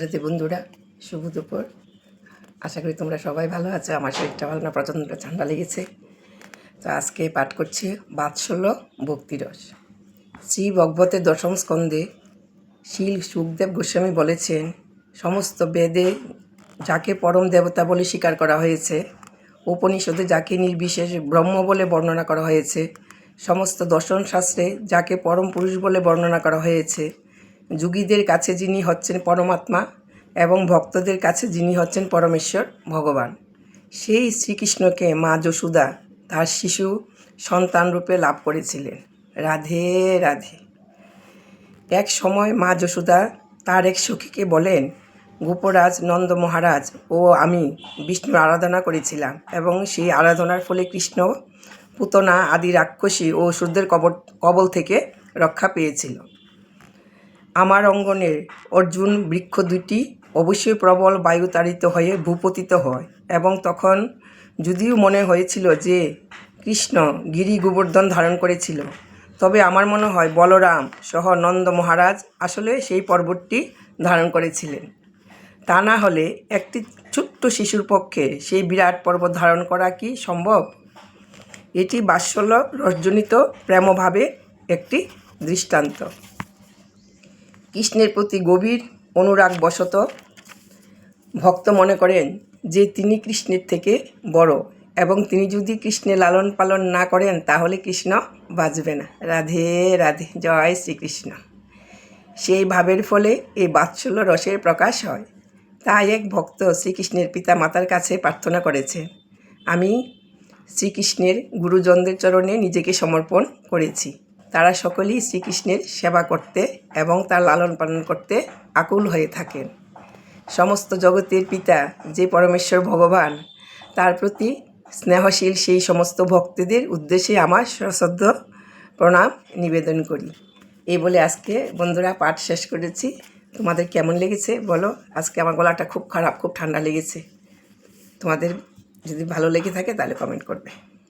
রাতে বন্ধুরা, শুভ দুপুর। আশা করি তোমরা সবাই ভালো আছো। আমার শরীরটা ভালো না, প্রচণ্ড ঠান্ডা লেগেছে। তো আজকে পাঠ করছি বাৎসল্য ভক্তিরস। শ্রী ভগবতের দশম স্কন্ধে শীল সুখদেব গোস্বামী বলেছেন, সমস্ত বেদে যাকে পরম দেবতা বলে স্বীকার করা হয়েছে, উপনিষদে যাকে নির্বিশেষ ব্রহ্ম বলে বর্ণনা করা হয়েছে, সমস্ত দর্শন শাস্ত্রে যাকে পরম পুরুষ বলে বর্ণনা করা হয়েছে, যোগীদের কাছে যিনি হচ্ছেন পরমাত্মা এবং ভক্তদের কাছে যিনি হচ্ছেন পরমেশ্বর ভগবান, সেই শ্রীকৃষ্ণকে মা যশোদা তার শিশু সন্তান রূপে লাভ করেছিলেন। রাধে রাধে। এক সময় মা যশোদা তার এক সখীকে বলেন, গোপরাজ নন্দ মহারাজ ও আমি বিষ্ণুর আরাধনা করেছিলাম এবং সেই আরাধনার ফলে কৃষ্ণ পুতনা আদি রাক্ষসী ও অসুরদের কবল থেকে রক্ষা পেয়েছিল। আমার অঙ্গনের অর্জুন বৃক্ষ দুটি অবশ্যই প্রবল বায়ুতাড়িত হয়ে ভূপতিত হয় এবং তখন যদিও মনে হয়েছিল যে কৃষ্ণ গিরি গোবর্ধন ধারণ করেছিল, তবে আমার মনে হয় বলরাম সহ নন্দ মহারাজ আসলে সেই পর্বতটি ধারণ করেছিলেন। তা না হলে একটি ছোট্ট শিশুর পক্ষে সেই বিরাট পর্বত ধারণ করা কি সম্ভব? এটি বাৎসল্য রসজনিত প্রেমভাবে একটি দৃষ্টান্ত। কৃষ্ণের প্রতি গভীর অনুরাগবশত ভক্ত মনে করেন যে তিনি কৃষ্ণের থেকে বড় এবং তিনি যদি কৃষ্ণের লালন পালন না করেন তাহলে কৃষ্ণ বাঁচবে না। রাধে রাধে, জয় শ্রীকৃষ্ণ। সেই ভাবের ফলে এই বাৎসল্য রসের প্রকাশ হয়। তাই এক ভক্ত শ্রীকৃষ্ণের পিতা মাতার কাছে প্রার্থনা করেছে, আমি শ্রীকৃষ্ণের গুরুজনদের চরণে নিজেকে সমর্পণ করেছি। তারা সকলেই শ্রীকৃষ্ণের সেবা করতে এবং তার লালন পালন করতে আকুল হয়ে থাকেন। সমস্ত জগতের পিতা যে পরমেশ্বর ভগবান, তার প্রতি স্নেহশীল সেই সমস্ত ভক্তদের উদ্দেশ্যে আমার সশ্রদ্ধ প্রণাম নিবেদন করি। এই বলে আজকে বন্ধুরা পাঠ শেষ করেছি। তোমাদের কেমন লেগেছে বলো। আজকে আমার গলাটা খুব খারাপ, খুব ঠান্ডা লেগেছে। তোমাদের যদি ভালো লেগে থাকে তাহলে কমেন্ট করবে।